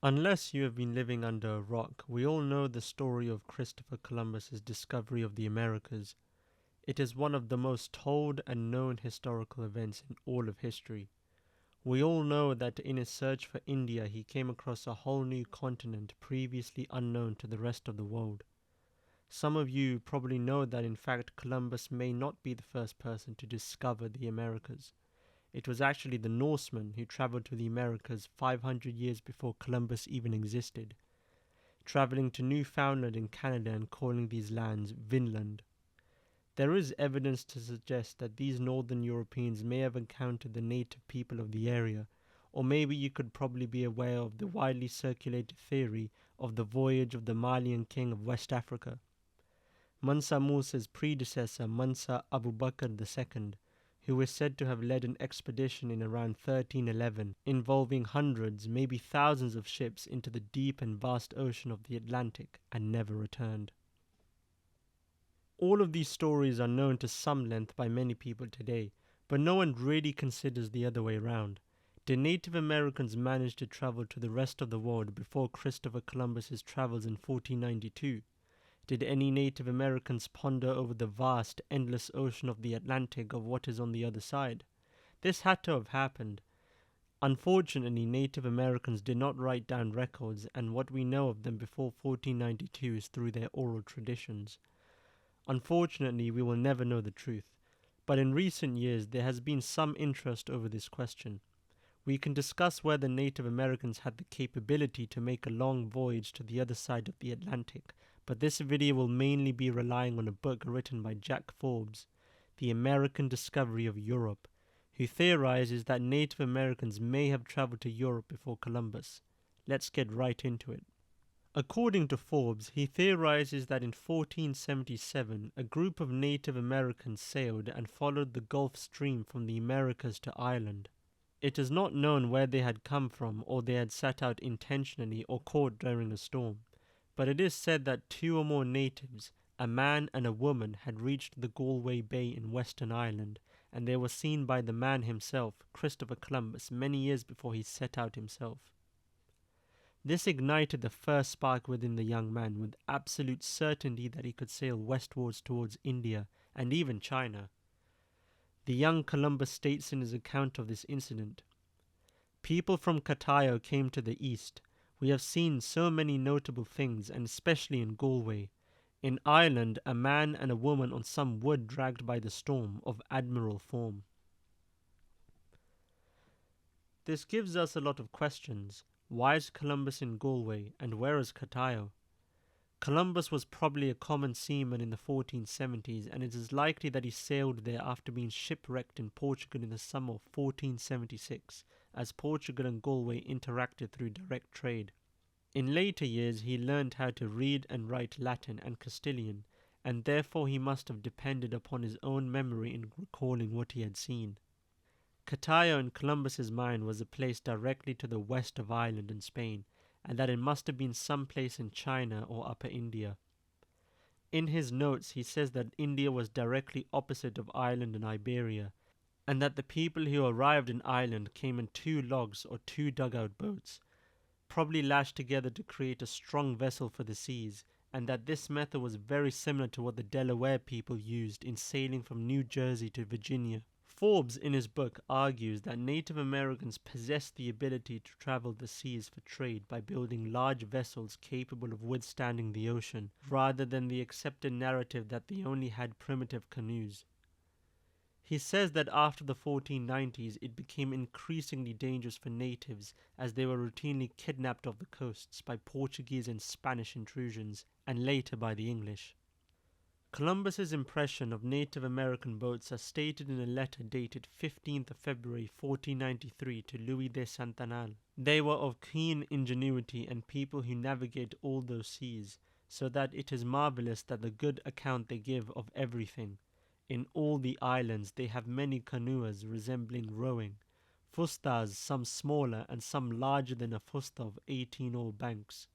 Unless you have been living under a rock, we all know the story of Christopher Columbus's discovery of the Americas. It is one of the most told and known historical events in all of history. We all know that in his search for India, he came across a whole new continent previously unknown to the rest of the world. Some of you probably know that in fact Columbus may not be the first person to discover the Americas. It was actually the Norsemen who traveled to the Americas 500 years before Columbus even existed, traveling to Newfoundland in Canada and calling these lands Vinland. There is evidence to suggest that these northern Europeans may have encountered the native people of the area, or maybe you could probably be aware of the widely circulated theory of the voyage of the Malian king of West Africa. Mansa Musa's predecessor, Mansa Abu Bakr II, who is said to have led an expedition in around 1311 involving hundreds, maybe thousands of ships into the deep and vast ocean of the Atlantic and never returned. All of these stories are known to some length by many people today, but no one really considers the other way around. Did Native Americans manage to travel to the rest of the world before Christopher Columbus's travels in 1492? Did any Native Americans ponder over the vast, endless ocean of the Atlantic of what is on the other side? This had to have happened. Unfortunately, Native Americans did not write down records, and what we know of them before 1492 is through their oral traditions. Unfortunately, we will never know the truth, but in recent years there has been some interest over this question. We can discuss whether Native Americans had the capability to make a long voyage to the other side of the Atlantic, but this video will mainly be relying on a book written by Jack Forbes, The American Discovery of Europe, who theorizes that Native Americans may have traveled to Europe before Columbus. Let's get right into it. According to Forbes, he theorizes that in 1477 a group of Native Americans sailed and followed the Gulf Stream from the Americas to Ireland. It is not known where they had come from, or they had set out intentionally or caught during a storm, but it is said that two or more natives, a man and a woman, had reached the Galway Bay in Western Ireland, and they were seen by the man himself, Christopher Columbus, many years before he set out himself. This ignited the first spark within the young man with absolute certainty that he could sail westwards towards India and even China. The young Columbus states in his account of this incident, "People from Catayo came to the east. We have seen so many notable things, and especially in Galway. In Ireland, a man and a woman on some wood dragged by the storm, of admirable form." This gives us a lot of questions. Why is Columbus in Galway, and where is Catayo? Columbus was probably a common seaman in the 1470s, and it is likely that he sailed there after being shipwrecked in Portugal in the summer of 1476, as Portugal and Galway interacted through direct trade. In later years, he learned how to read and write Latin and Castilian, and therefore he must have depended upon his own memory in recalling what he had seen. Catayo in Columbus's mind was a place directly to the west of Ireland and Spain, and that it must have been some place in China or Upper India. In his notes, he says that India was directly opposite of Ireland and Iberia, and that the people who arrived in Ireland came in two logs or two dugout boats, probably lashed together to create a strong vessel for the seas, and that this method was very similar to what the Delaware people used in sailing from New Jersey to Virginia. Forbes, in his book, argues that Native Americans possessed the ability to travel the seas for trade by building large vessels capable of withstanding the ocean, rather than the accepted narrative that they only had primitive canoes. He says that after the 1490s, it became increasingly dangerous for natives as they were routinely kidnapped off the coasts by Portuguese and Spanish intrusions, and later by the English. Columbus's impression of Native American boats are stated in a letter dated 15th of February 1493 to Louis de Santanal. They were of keen ingenuity and people who navigate all those seas, so that it is marvellous that the good account they give of everything. In all the islands they have many canoes resembling rowing, fustas some smaller and some larger than a fusta of 18 oar banks.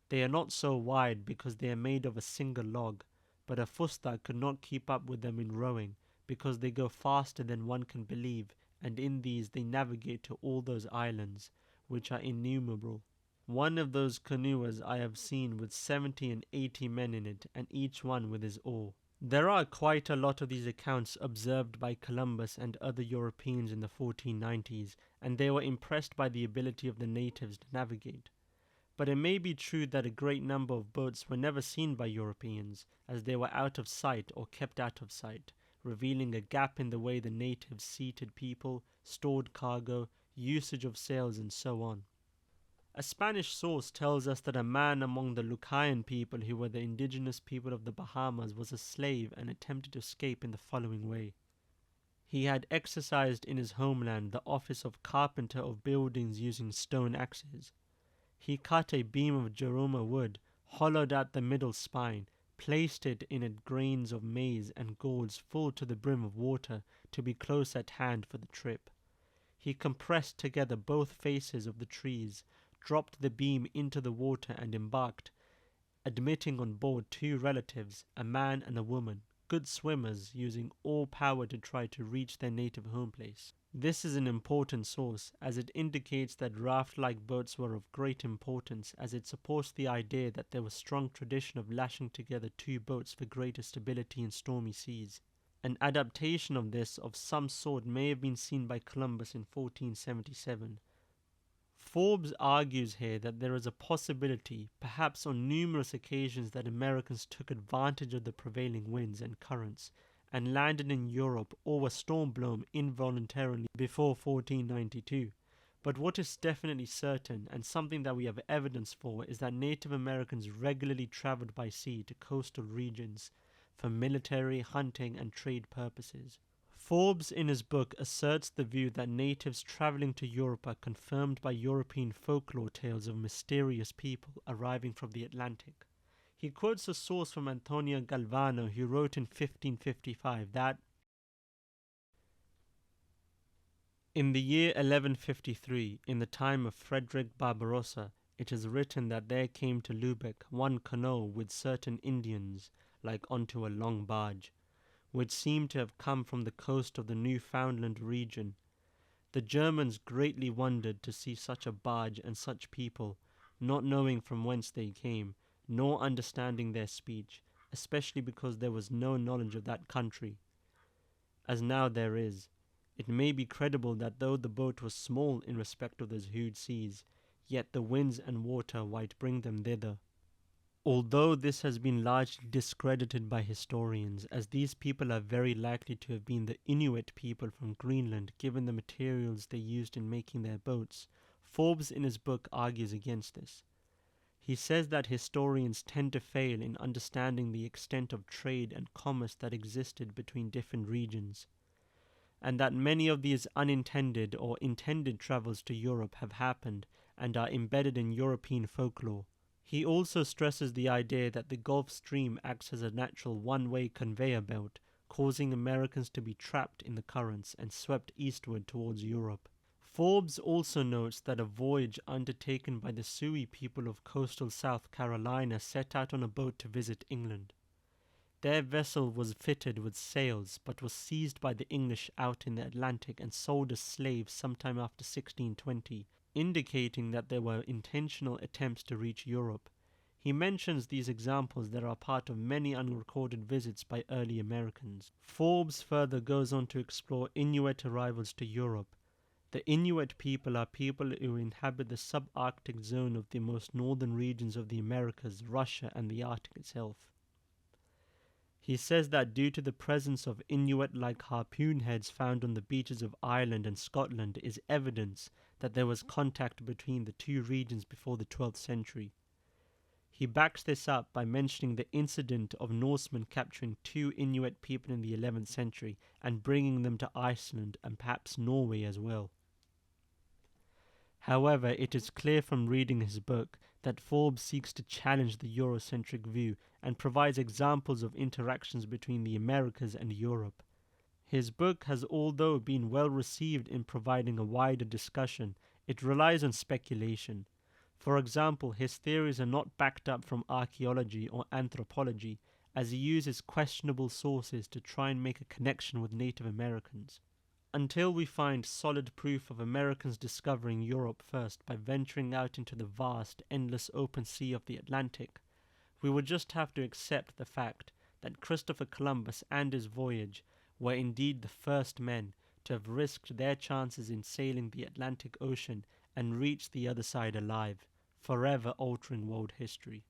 They are not so wide because they are made of a single log, but a fusta could not keep up with them in rowing, because they go faster than one can believe, and in these they navigate to all those islands, which are innumerable. One of those canoes I have seen with 70 and 80 men in it, and each one with his oar. There are quite a lot of these accounts observed by Columbus and other Europeans in the 1490s, and they were impressed by the ability of the natives to navigate. But it may be true that a great number of boats were never seen by Europeans, as they were out of sight or kept out of sight, revealing a gap in the way the natives seated people, stored cargo, usage of sails, and so on. A Spanish source tells us that a man among the Lucayan people, who were the indigenous people of the Bahamas, was a slave and attempted to escape in the following way. He had exercised in his homeland the office of carpenter of buildings using stone axes. He cut a beam of jaruma wood, hollowed out the middle spine, placed it in it grains of maize and gourds full to the brim of water to be close at hand for the trip. He compressed together both faces of the trees, dropped the beam into the water and embarked, admitting on board two relatives, a man and a woman, good swimmers, using all power to try to reach their native home place. This is an important source, as it indicates that raft-like boats were of great importance, as it supports the idea that there was strong tradition of lashing together two boats for greater stability in stormy seas. An adaptation of this of some sort may have been seen by Columbus in 1477. Forbes argues here that there is a possibility, perhaps on numerous occasions, that Americans took advantage of the prevailing winds and currents and landed in Europe or were storm-blown involuntarily before 1492. But what is definitely certain, and something that we have evidence for, is that Native Americans regularly traveled by sea to coastal regions for military, hunting, and trade purposes. Forbes in his book asserts the view that natives traveling to Europe are confirmed by European folklore tales of mysterious people arriving from the Atlantic. He quotes a source from Antonio Galvano, who wrote in 1555 that in the year 1153, in the time of Frederick Barbarossa, it is written that there came to Lubeck one canoe with certain Indians, like unto a long barge, which seemed to have come from the coast of the Newfoundland region. The Germans greatly wondered to see such a barge and such people, not knowing from whence they came, nor understanding their speech, especially because there was no knowledge of that country, as now there is. It may be credible that though the boat was small in respect of those huge seas, yet the winds and water might bring them thither. Although this has been largely discredited by historians, as these people are very likely to have been the Inuit people from Greenland, given the materials they used in making their boats, Forbes in his book argues against this. He says that historians tend to fail in understanding the extent of trade and commerce that existed between different regions, and that many of these unintended or intended travels to Europe have happened and are embedded in European folklore. He also stresses the idea that the Gulf Stream acts as a natural one-way conveyor belt, causing Americans to be trapped in the currents and swept eastward towards Europe. Forbes also notes that a voyage undertaken by the Sioux people of coastal South Carolina set out on a boat to visit England. Their vessel was fitted with sails, but was seized by the English out in the Atlantic and sold as slaves sometime after 1620, indicating that there were intentional attempts to reach Europe. He mentions these examples that are part of many unrecorded visits by early Americans. Forbes further goes on to explore Inuit arrivals to Europe. The Inuit people are people who inhabit the subarctic zone of the most northern regions of the Americas, Russia, and the Arctic itself. He says that due to the presence of Inuit-like harpoon heads found on the beaches of Ireland and Scotland is evidence that there was contact between the two regions before the 12th century. He backs this up by mentioning the incident of Norsemen capturing two Inuit people in the 11th century and bringing them to Iceland and perhaps Norway as well. However, it is clear from reading his book that Forbes seeks to challenge the Eurocentric view and provides examples of interactions between the Americas and Europe. His book has, although been well received in providing a wider discussion, it relies on speculation. For example, his theories are not backed up from archaeology or anthropology, as he uses questionable sources to try and make a connection with Native Americans. Until we find solid proof of Americans discovering Europe first by venturing out into the vast, endless open sea of the Atlantic, we would just have to accept the fact that Christopher Columbus and his voyage were indeed the first men to have risked their chances in sailing the Atlantic Ocean and reached the other side alive, forever altering world history.